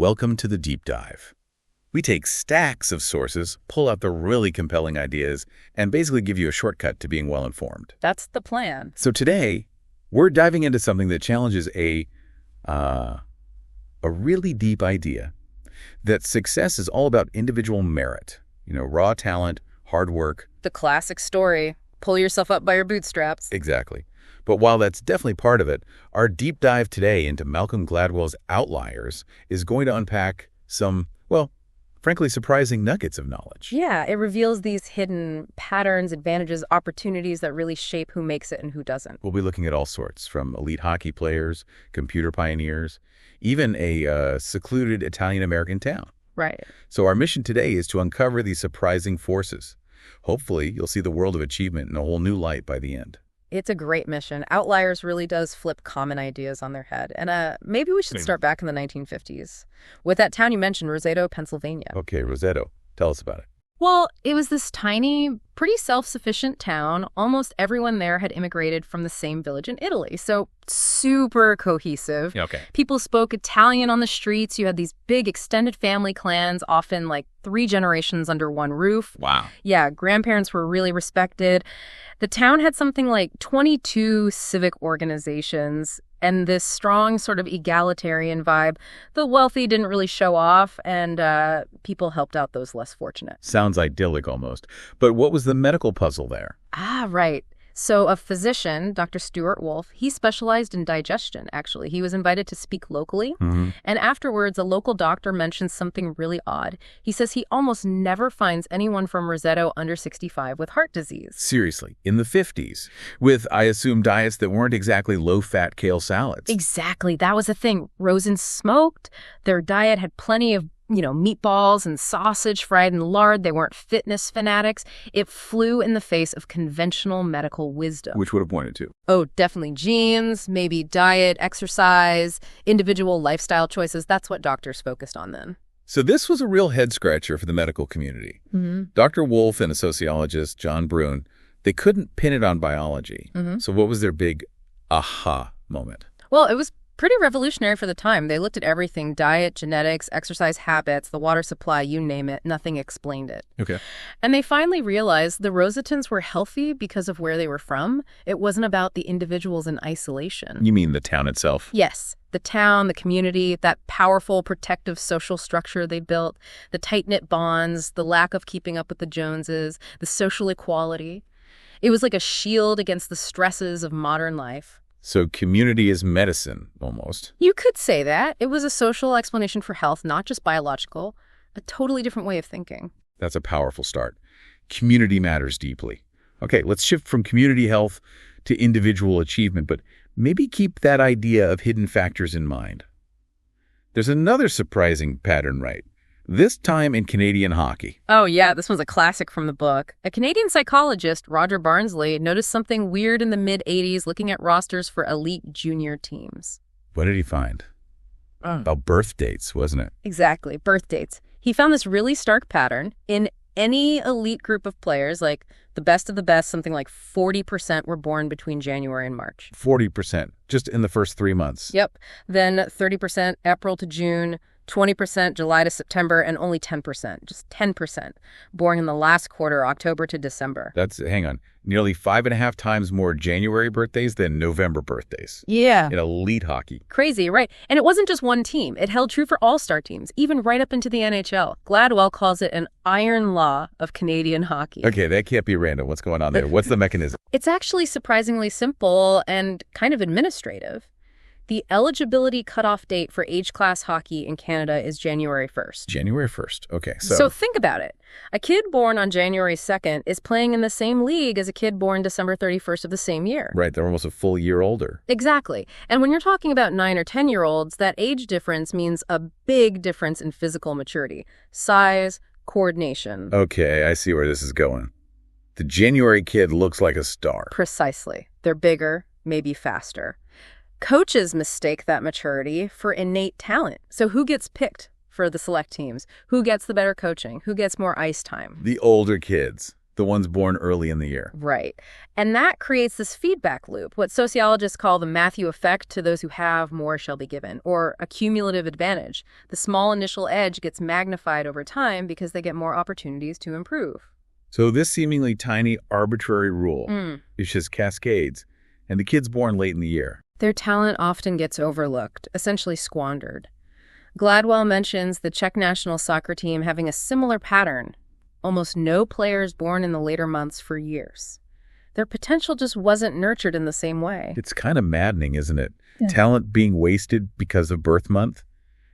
welcome to the Deep Dive. We take stacks of sources, pull out the really compelling ideas, and basically give you a shortcut to being well-informed. That's the plan. So today, we're diving into something that challenges a really deep idea, that success is all about individual merit. Raw talent, hard work. The classic story. Pull yourself up by your bootstraps. Exactly. But while that's definitely part of it, our deep dive today into Malcolm Gladwell's Outliers is going to unpack some, well, frankly, surprising nuggets of knowledge. Yeah, it reveals these hidden patterns, advantages, opportunities that really shape who makes it and who doesn't. We'll be looking at all sorts, from elite hockey players, computer pioneers, even a secluded Italian-American town. Right. So our mission today is to uncover these surprising forces. Hopefully, you'll see the world of achievement in a whole new light by the end. It's a great mission. Outliers really does flip common ideas on their head. And maybe we should start back in the 1950s with that town you mentioned, Roseto, Pennsylvania. Okay, Roseto. Tell us about it. Well, it was this tiny, pretty self-sufficient town. Almost everyone there had immigrated from the same village in Italy, so super cohesive. Okay. People spoke Italian on the streets. You had these big extended family clans, often like 3 generations under one roof. Wow. Yeah, grandparents were really respected. The town had something like 22 civic organizations and this strong sort of egalitarian vibe. The wealthy didn't really show off, and people helped out those less fortunate. Sounds idyllic almost. But what was the medical puzzle there? Ah, right. So a physician, Dr. Stuart Wolfe, he specialized in digestion, actually. He was invited to speak locally. Mm-hmm. And afterwards, a local doctor mentioned something really odd. He says he almost never finds anyone from Roseto under 65 with heart disease. Seriously, in the 50s, with, I assume, diets that weren't exactly low-fat kale salads. Exactly. That was the thing. Rosen smoked. Their diet had plenty of meatballs and sausage fried in lard. They weren't fitness fanatics. It flew in the face of conventional medical wisdom. Which would have pointed to? Oh, definitely genes, maybe diet, exercise, individual lifestyle choices. That's what doctors focused on then. So this was a real head-scratcher for the medical community. Mm-hmm. Dr. Wolfe and a sociologist, John Brune, they couldn't pin it on biology. Mm-hmm. So what was their big aha moment? Well, it was pretty revolutionary for the time. They looked at everything: diet, genetics, exercise habits, the water supply, you name it. Nothing explained it. Okay. And they finally realized the Rosetons were healthy because of where they were from. It wasn't about the individuals in isolation. You mean the town itself? Yes. The town, the community, that powerful protective social structure they built, the tight-knit bonds, the lack of keeping up with the Joneses, the social equality. It was like a shield against the stresses of modern life. So community is medicine, almost. You could say that. It was a social explanation for health, not just biological. A totally different way of thinking. That's a powerful start. Community matters deeply. Okay, let's shift from community health to individual achievement, but maybe keep that idea of hidden factors in mind. There's another surprising pattern, right? This time in Canadian hockey. Oh, yeah, this one's a classic from the book. A Canadian psychologist, Roger Barnsley, noticed something weird in the mid-'80s looking at rosters for elite junior teams. What did he find? About birth dates, wasn't it? Exactly, birth dates. He found this really stark pattern. In any elite group of players, like the best of the best, something like 40% were born between January and March. 40%, just in the first 3 months. Yep. Then 30% April to June, 20% July to September, and only 10%, just 10%, born in the last quarter, October to December. Hang on, nearly 5.5 times more January birthdays than November birthdays. Yeah. In elite hockey. Crazy, right? And it wasn't just one team. It held true for all-star teams, even right up into the NHL. Gladwell calls it an iron law of Canadian hockey. Okay, that can't be random. What's going on there? What's the mechanism? It's actually surprisingly simple and kind of administrative. The eligibility cutoff date for age-class hockey in Canada is January 1st. January 1st. Okay, So think about it. A kid born on January 2nd is playing in the same league as a kid born December 31st of the same year. Right, they're almost a full year older. Exactly. And when you're talking about 9 or 10-year-olds, that age difference means a big difference in physical maturity, size, coordination. Okay, I see where this is going. The January kid looks like a star. Precisely. They're bigger, maybe faster. Coaches mistake that maturity for innate talent. So who gets picked for the select teams? Who gets the better coaching? Who gets more ice time? The older kids. The ones born early in the year. Right. And that creates this feedback loop, what sociologists call the Matthew effect. To those who have, more shall be given, or a cumulative advantage. The small initial edge gets magnified over time because they get more opportunities to improve. So this seemingly tiny arbitrary rule is just cascades, and the kids born late in the year. Their talent often gets overlooked, essentially squandered. Gladwell mentions the Czech national soccer team having a similar pattern. Almost no players born in the later months for years. Their potential just wasn't nurtured in the same way. It's kind of maddening, isn't it? Yeah. Talent being wasted because of birth month.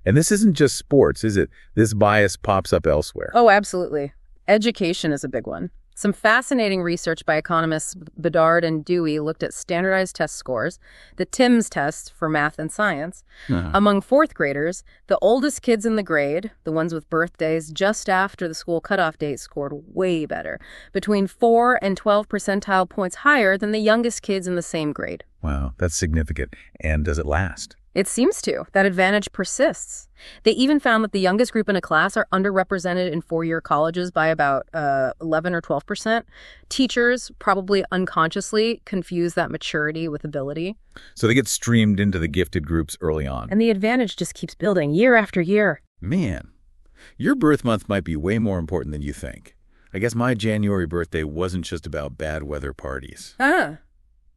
And this isn't just sports, is it? This bias pops up elsewhere. Oh, absolutely. Education is a big one. Some fascinating research by economists Bedard and Dewey looked at standardized test scores, the TIMSS test for math and science. Among fourth graders, the oldest kids in the grade, the ones with birthdays just after the school cutoff date, scored way better, between 4 and 12 percentile points higher than the youngest kids in the same grade. Wow, that's significant. And does it last? It seems to. That advantage persists. They even found that the youngest group in a class are underrepresented in four-year colleges by about 11 or 12%. Teachers probably unconsciously confuse that maturity with ability. So they get streamed into the gifted groups early on. And the advantage just keeps building year after year. Man, your birth month might be way more important than you think. I guess my January birthday wasn't just about bad weather parties.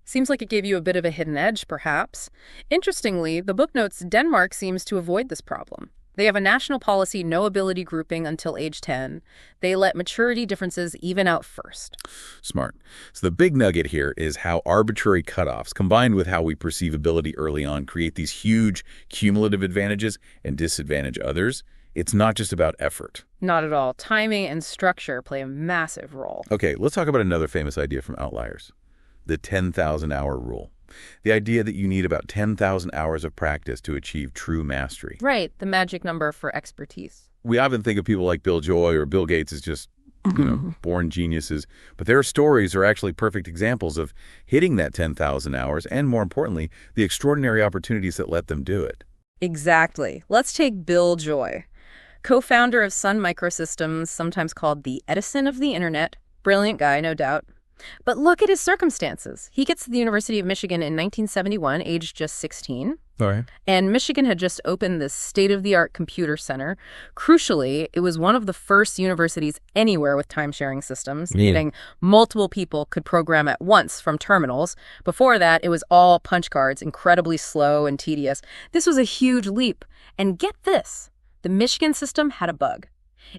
Seems like it gave you a bit of a hidden edge, perhaps. Interestingly, the book notes Denmark seems to avoid this problem. They have a national policy, no ability grouping until age 10. They let maturity differences even out first. Smart. So the big nugget here is how arbitrary cutoffs, combined with how we perceive ability early on, create these huge cumulative advantages and disadvantage others. It's not just about effort. Not at all. Timing and structure play a massive role. Okay, let's talk about another famous idea from Outliers. The 10,000-hour rule. The idea that you need about 10,000 hours of practice to achieve true mastery. Right, the magic number for expertise. We often think of people like Bill Joy or Bill Gates as just, born geniuses. But their stories are actually perfect examples of hitting that 10,000 hours and, more importantly, the extraordinary opportunities that let them do it. Exactly. Let's take Bill Joy, co-founder of Sun Microsystems, sometimes called the Edison of the Internet. Brilliant guy, no doubt. But look at his circumstances. He gets to the University of Michigan in 1971, aged just 16. All right. And Michigan had just opened this state-of-the-art computer center. Crucially, it was one of the first universities anywhere with time-sharing systems, meaning multiple people could program at once from terminals. Before that, it was all punch cards, incredibly slow and tedious. This was a huge leap. And get this, the Michigan system had a bug.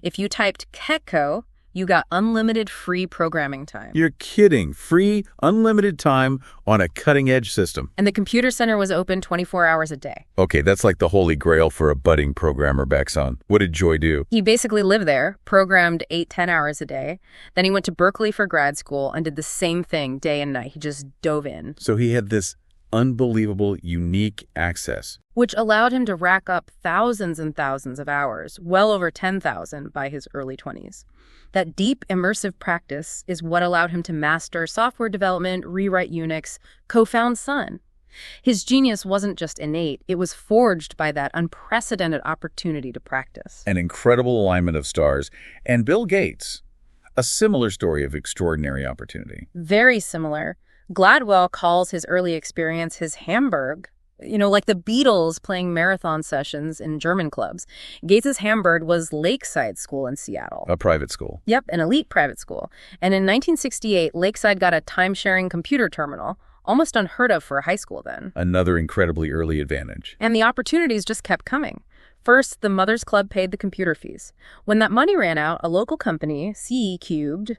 If you typed Ketco, you got unlimited free programming time. You're kidding. Free, unlimited time on a cutting-edge system. And the computer center was open 24 hours a day. Okay, that's like the holy grail for a budding programmer back son. What did Joy do? He basically lived there, programmed 8-10 hours a day. Then he went to Berkeley for grad school and did the same thing day and night. He just dove in. So he had this unbelievable, unique access, which allowed him to rack up thousands and thousands of hours, well over 10,000 by his early 20s. That deep, immersive practice is what allowed him to master software development, rewrite Unix, co-found Sun. His genius wasn't just innate, it was forged by that unprecedented opportunity to practice. An incredible alignment of stars. And Bill Gates, a similar story of extraordinary opportunity. Very similar. Gladwell calls his early experience his Hamburg. Like the Beatles playing marathon sessions in German clubs. Gates's Hamburg was Lakeside School in Seattle. A private school. Yep, an elite private school. And in 1968, Lakeside got a time-sharing computer terminal, almost unheard of for a high school then. Another incredibly early advantage. And the opportunities just kept coming. First, the Mothers Club paid the computer fees. When that money ran out, a local company, C Cubed,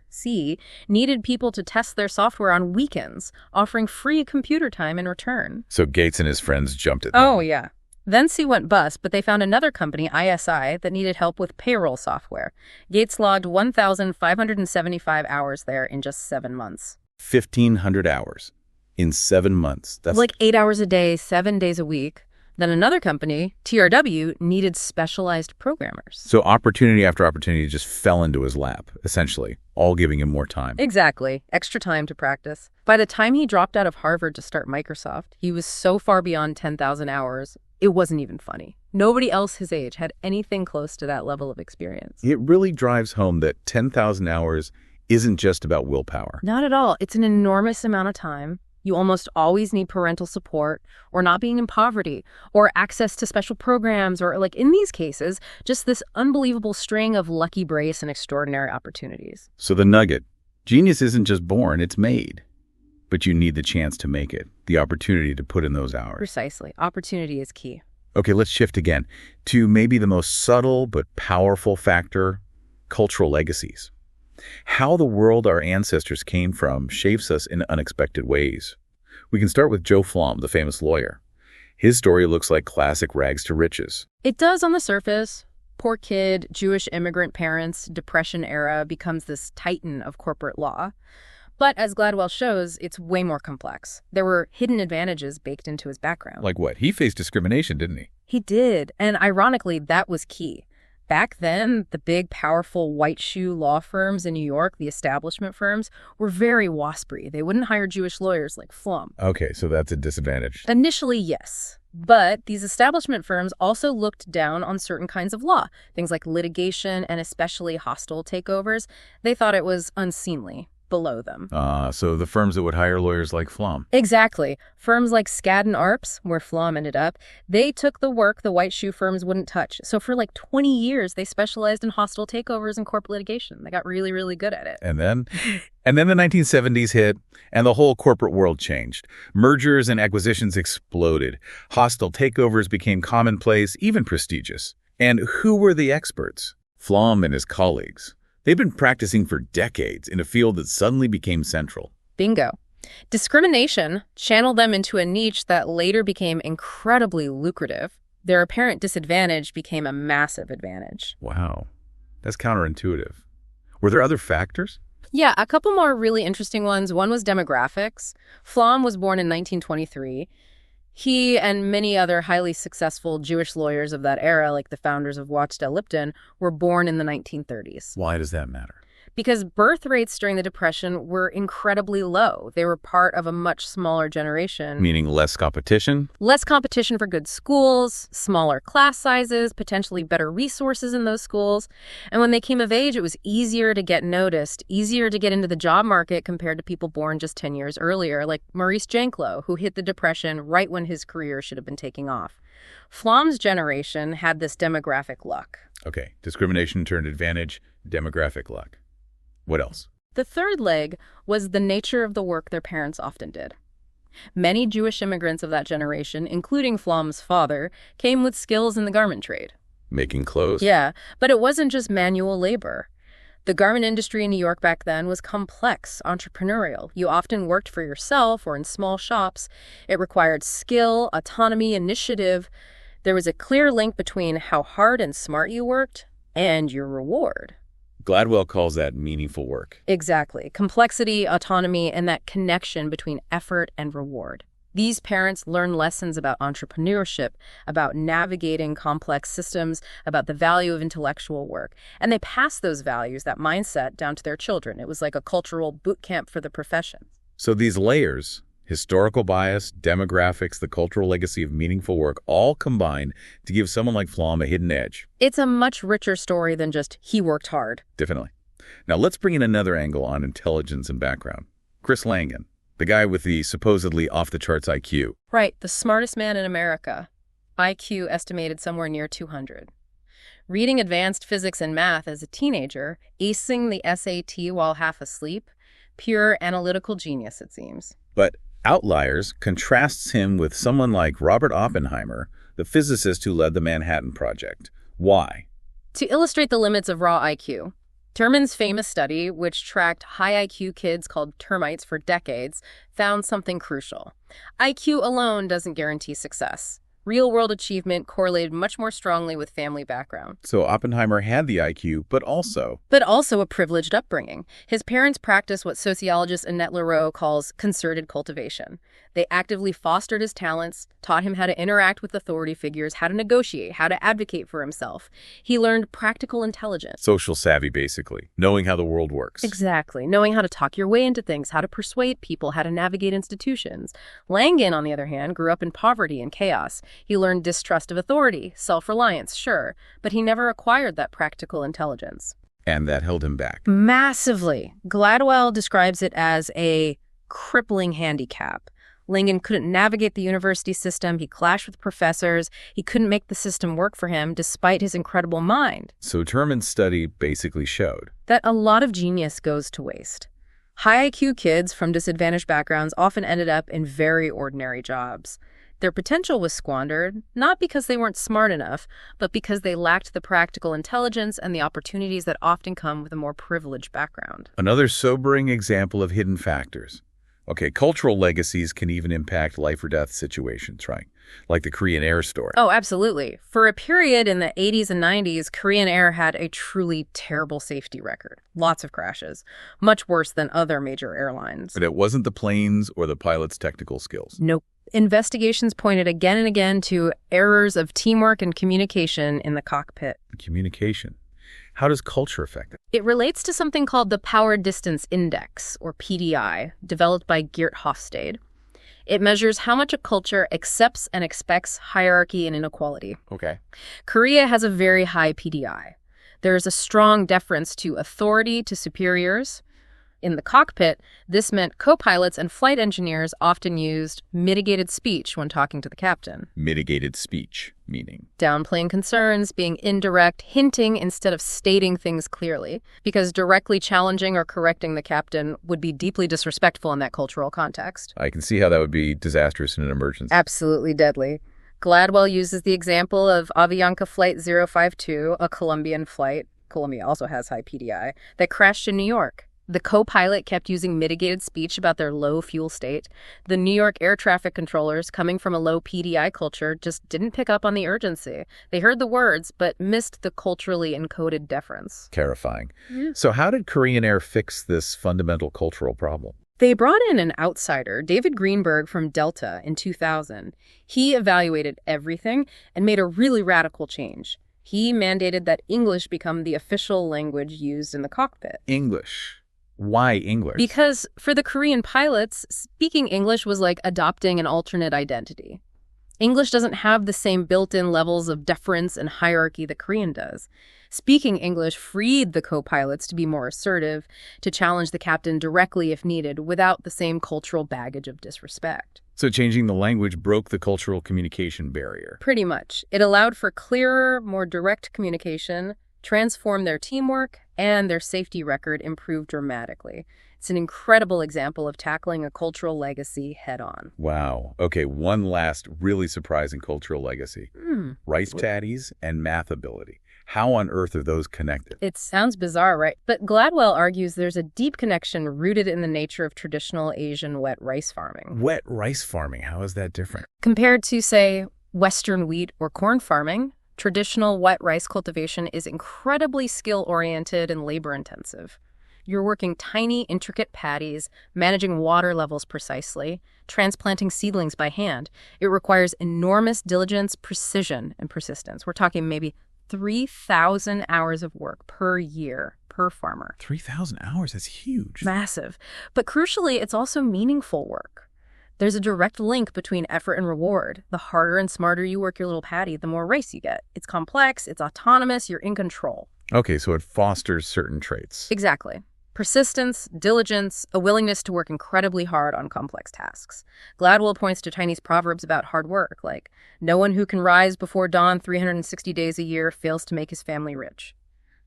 needed people to test their software on weekends, offering free computer time in return. So Gates and his friends jumped at them. Oh, yeah. Then C went bust, but they found another company, ISI, that needed help with payroll software. Gates logged 1,575 hours there in just 7 months. 1,500 hours in 7 months. That's like 8 hours a day, 7 days a week. Then another company, TRW, needed specialized programmers. So opportunity after opportunity just fell into his lap, essentially, all giving him more time. Exactly. Extra time to practice. By the time he dropped out of Harvard to start Microsoft, he was so far beyond 10,000 hours, it wasn't even funny. Nobody else his age had anything close to that level of experience. It really drives home that 10,000 hours isn't just about willpower. Not at all. It's an enormous amount of time. You almost always need parental support, or not being in poverty, or access to special programs, or, like in these cases, just this unbelievable string of lucky breaks and extraordinary opportunities. So the nugget, genius isn't just born, it's made. But you need the chance to make it, the opportunity to put in those hours. Precisely. Opportunity is key. Okay, let's shift again to maybe the most subtle but powerful factor, cultural legacies. How the world our ancestors came from shapes us in unexpected ways. We can start with Joe Flom, the famous lawyer. His story looks like classic rags to riches. It does on the surface. Poor kid, Jewish immigrant parents, Depression era, becomes this titan of corporate law. But as Gladwell shows, it's way more complex. There were hidden advantages baked into his background. Like what? He faced discrimination, didn't he? He did, and ironically, that was key. Back then, the big, powerful white shoe law firms in New York, the establishment firms, were very waspy. They wouldn't hire Jewish lawyers like Flom. Okay, so that's a disadvantage. Initially, yes. But these establishment firms also looked down on certain kinds of law, things like litigation and especially hostile takeovers. They thought it was unseemly. Below them. So the firms that would hire lawyers like Flom. Exactly. Firms like Skadden Arps, where Flom ended up, they took the work the white shoe firms wouldn't touch. So for like 20 years, they specialized in hostile takeovers and corporate litigation. They got really, really good at it. And then the 1970s hit, and the whole corporate world changed. Mergers and acquisitions exploded. Hostile takeovers became commonplace, even prestigious. And who were the experts? Flom and his colleagues. They've been practicing for decades in a field that suddenly became central. Bingo. Discrimination channeled them into a niche that later became incredibly lucrative. Their apparent disadvantage became a massive advantage. Wow. That's counterintuitive. Were there other factors? Yeah, a couple more really interesting ones. One was demographics. Flom was born in 1923. He and many other highly successful Jewish lawyers of that era, like the founders of Wachtell Lipton, were born in the 1930s. Why does that matter? Because birth rates during the Depression were incredibly low. They were part of a much smaller generation. Meaning less competition? Less competition for good schools, smaller class sizes, potentially better resources in those schools. And when they came of age, it was easier to get noticed, easier to get into the job market compared to people born just 10 years earlier, like Maurice Janklow, who hit the Depression right when his career should have been taking off. Flom's generation had this demographic luck. Okay, discrimination turned advantage, demographic luck. What else? The third leg was the nature of the work their parents often did. Many Jewish immigrants of that generation, including Flom's father, came with skills in the garment trade. Making clothes? Yeah, but it wasn't just manual labor. The garment industry in New York back then was complex, entrepreneurial. You often worked for yourself or in small shops. It required skill, autonomy, initiative. There was a clear link between how hard and smart you worked and your reward. Gladwell calls that meaningful work. Exactly. Complexity, autonomy, and that connection between effort and reward. These parents learn lessons about entrepreneurship, about navigating complex systems, about the value of intellectual work. And they pass those values, that mindset, down to their children. It was like a cultural boot camp for the profession. So these layers, historical bias, demographics, the cultural legacy of meaningful work, all combine to give someone like Flom a hidden edge. It's a much richer story than just he worked hard. Definitely. Now let's bring in another angle on intelligence and background. Chris Langan, the guy with the supposedly off-the-charts IQ. Right, the smartest man in America. IQ estimated somewhere near 200. Reading advanced physics and math as a teenager, acing the SAT while half asleep, pure analytical genius, it seems. But Outliers contrasts him with someone like Robert Oppenheimer, the physicist who led the Manhattan Project. Why? To illustrate the limits of raw IQ, Terman's famous study, which tracked high IQ kids called termites for decades, found something crucial. IQ alone doesn't guarantee success. Real-world achievement correlated much more strongly with family background. So Oppenheimer had the IQ, but also a privileged upbringing. His parents practiced what sociologist Annette Leroux calls concerted cultivation. They actively fostered his talents, taught him how to interact with authority figures, how to negotiate, how to advocate for himself. He learned practical intelligence. social savvy, basically, knowing how the world works. Exactly. Knowing how to talk your way into things, how to persuade people, how to navigate institutions. Langan, on the other hand, grew up in poverty and chaos. He learned distrust of authority, self-reliance, sure, but he never acquired that practical intelligence. And that held him back. Massively. Gladwell describes it as a crippling handicap. Langan couldn't navigate the university system. He clashed with professors. He couldn't make the system work for him despite his incredible mind. So Terman's study basically showed that a lot of genius goes to waste. High IQ kids from disadvantaged backgrounds often ended up in very ordinary jobs. Their potential was squandered, not because they weren't smart enough, but because they lacked the practical intelligence and the opportunities that often come with a more privileged background. Another sobering example of hidden factors. Okay, cultural legacies can even impact life or death situations, right? Like the Korean Air story. Oh, absolutely. For a period in the 80s and 90s, Korean Air had a truly terrible safety record. Lots of crashes. Much worse than other major airlines. But it wasn't the planes or the pilot's technical skills. Nope. Investigations pointed again and again to errors of teamwork and communication in the cockpit. Communication. How does culture affect it? It relates to something called the Power Distance Index, or PDI, developed by Geert Hofstede. It measures how much a culture accepts and expects hierarchy and inequality. Okay. Korea has a very high PDI. There is a strong deference to authority to superiors. In the cockpit, this meant co-pilots and flight engineers often used mitigated speech when talking to the captain. Mitigated speech, meaning? Downplaying concerns, being indirect, hinting instead of stating things clearly, because directly challenging or correcting the captain would be deeply disrespectful in that cultural context. I can see how that would be disastrous in an emergency. Absolutely deadly. Gladwell uses the example of Avianca Flight 052, a Colombian flight, Colombia also has high PDI, that crashed in New York. The co-pilot kept using mitigated speech about their low fuel state. The New York air traffic controllers, coming from a low PDI culture, just didn't pick up on the urgency. They heard the words, but missed the culturally encoded deference. Terrifying. Yeah. So how did Korean Air fix this fundamental cultural problem? They brought in an outsider, David Greenberg from Delta, in 2000. He evaluated everything and made a really radical change. He mandated that English become the official language used in the cockpit. English. Why English? Because for the Korean pilots, speaking English was like adopting an alternate identity. English doesn't have the same built-in levels of deference and hierarchy that Korean does. Speaking English freed the co-pilots to be more assertive, to challenge the captain directly if needed, without the same cultural baggage of disrespect. So changing the language broke the cultural communication barrier. Pretty much. It allowed for clearer, more direct communication, transformed their teamwork, and their safety record improved dramatically. It's an incredible example of tackling a cultural legacy head-on. Wow. Okay, one last really surprising cultural legacy. Rice paddies and math ability. How on earth are those connected? It sounds bizarre, right? But Gladwell argues there's a deep connection rooted in the nature of traditional Asian wet rice farming. Wet rice farming, how is that different? Compared to, say, Western wheat or corn farming, traditional wet rice cultivation is incredibly skill-oriented and labor-intensive. You're working tiny, intricate paddies, managing water levels precisely, transplanting seedlings by hand. It requires enormous diligence, precision, and persistence. We're talking maybe 3,000 hours of work per year per farmer. 3,000 hours? That's huge. Massive. But crucially, it's also meaningful work. There's a direct link between effort and reward. The harder and smarter you work your little paddy, the more rice you get. It's complex, it's autonomous, you're in control. Okay, so it fosters certain traits. Exactly. Persistence, diligence, a willingness to work incredibly hard on complex tasks. Gladwell points to Chinese proverbs about hard work, like, no one who can rise before dawn 360 days a year fails to make his family rich.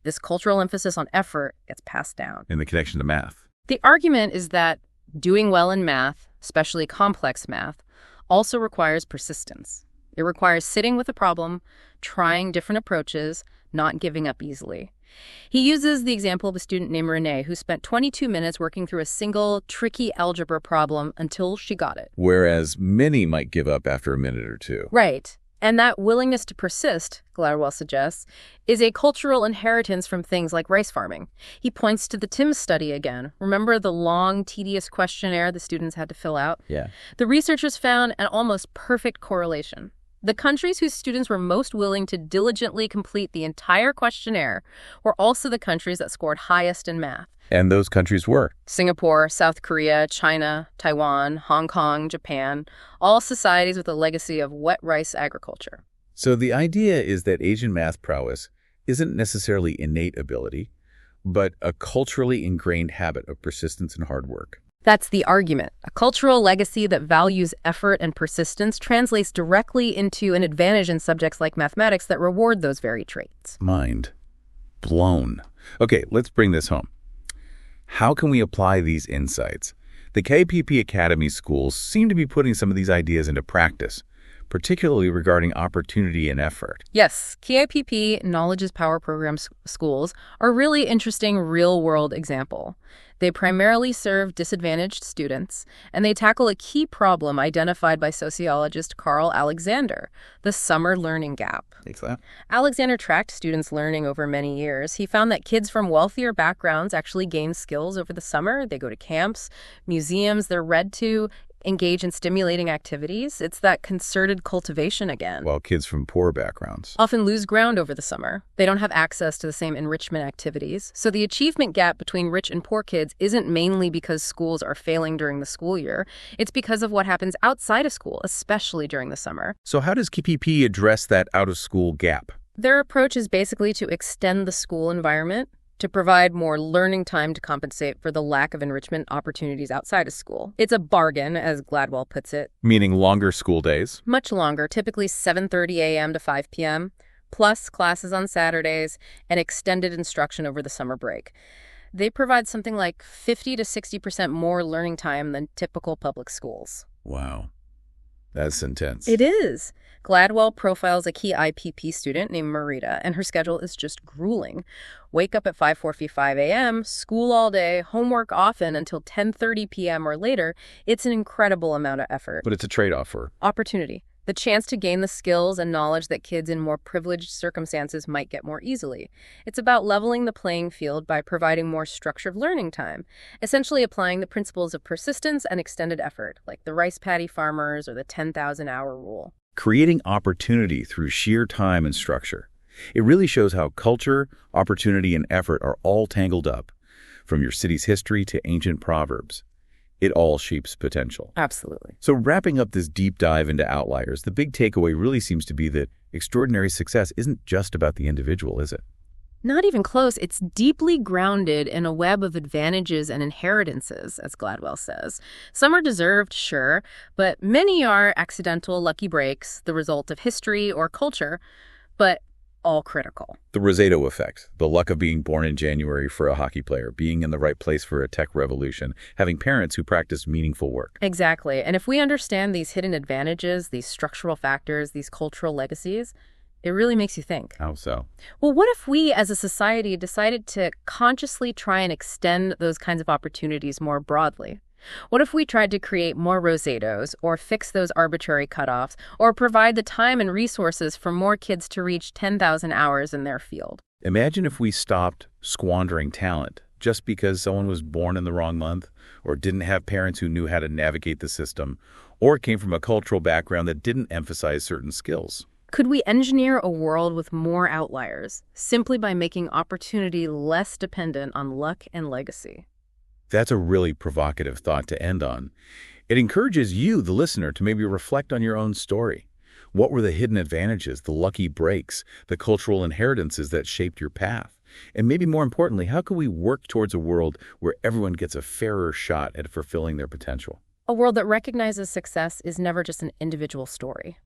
This cultural emphasis on effort gets passed down. And the connection to math. The argument is that doing well in math, especially complex math, also requires persistence. It requires sitting with a problem, trying different approaches, not giving up easily. He uses the example of a student named Renee who spent 22 minutes working through a single, tricky algebra problem until she got it. Whereas many might give up after a minute or two. Right. And that willingness to persist, Gladwell suggests, is a cultural inheritance from things like rice farming. He points to the TIMSS study again. Remember the long, tedious questionnaire the students had to fill out? Yeah. The researchers found an almost perfect correlation. The countries whose students were most willing to diligently complete the entire questionnaire were also the countries that scored highest in math. And those countries were? Singapore, South Korea, China, Taiwan, Hong Kong, Japan, all societies with a legacy of wet rice agriculture. So the idea is that Asian math prowess isn't necessarily innate ability, but a culturally ingrained habit of persistence and hard work. That's the argument. A cultural legacy that values effort and persistence translates directly into an advantage in subjects like mathematics that reward those very traits. Mind blown. Okay, let's bring this home. How can we apply these insights? The KPP Academy schools seem to be putting some of these ideas into practice, particularly regarding opportunity and effort. Yes, KIPP Knowledge is Power program schools are a really interesting real-world example. They primarily serve disadvantaged students, and they tackle a key problem identified by sociologist Carl Alexander, the summer learning gap. Thanks, that. Alexander tracked students' learning over many years. He found that kids from wealthier backgrounds actually gain skills over the summer. They go to camps, museums, they're read to, engage in stimulating activities. It's that concerted cultivation again. While kids from poor backgrounds Often lose ground over the summer. They don't have access to the same enrichment activities. So the achievement gap between rich and poor kids isn't mainly because schools are failing during the school year. It's because of what happens outside of school, especially during the summer. So how does KPP address that out-of-school gap? Their approach is basically to extend the school environment, to provide more learning time to compensate for the lack of enrichment opportunities outside of school. It's a bargain, as Gladwell puts it. Meaning longer school days? Much longer, typically 7:30 a.m. to 5 p.m., plus classes on Saturdays and extended instruction over the summer break. They provide something like 50 to 60% more learning time than typical public schools. Wow. That's intense. It is. Gladwell profiles a key IPP student named Marita, and her schedule is just grueling. Wake up at 5:45 a.m., school all day, homework often until 10:30 p.m. or later. It's an incredible amount of effort. But it's a trade-off for Opportunity. The chance to gain the skills and knowledge that kids in more privileged circumstances might get more easily. It's about leveling the playing field by providing more structured learning time, essentially applying the principles of persistence and extended effort, like the rice paddy farmers or the 10,000-hour rule. creating opportunity through sheer time and structure. It really shows how culture, opportunity, and effort are all tangled up, from your city's history to ancient proverbs. It all shapes potential. Absolutely. So wrapping up this deep dive into Outliers, the big takeaway really seems to be that extraordinary success isn't just about the individual, is it? Not even close. It's deeply grounded in a web of advantages and inheritances, as Gladwell says. Some are deserved, sure, but many are accidental lucky breaks, the result of history or culture, but all critical. The Rosado effect, the luck of being born in January for a hockey player, being in the right place for a tech revolution, having parents who practice meaningful work. Exactly. And if we understand these hidden advantages, these structural factors, these cultural legacies, it really makes you think. How so? Well, what if we as a society decided to consciously try and extend those kinds of opportunities more broadly? What if we tried to create more Rosados, or fix those arbitrary cutoffs, or provide the time and resources for more kids to reach 10,000 hours in their field? Imagine if we stopped squandering talent just because someone was born in the wrong month, or didn't have parents who knew how to navigate the system, or came from a cultural background that didn't emphasize certain skills. Could we engineer a world with more outliers, simply by making opportunity less dependent on luck and legacy? That's a really provocative thought to end on. It encourages you, the listener, to maybe reflect on your own story. What were the hidden advantages, the lucky breaks, the cultural inheritances that shaped your path? And maybe more importantly, how can we work towards a world where everyone gets a fairer shot at fulfilling their potential? A world that recognizes success is never just an individual story.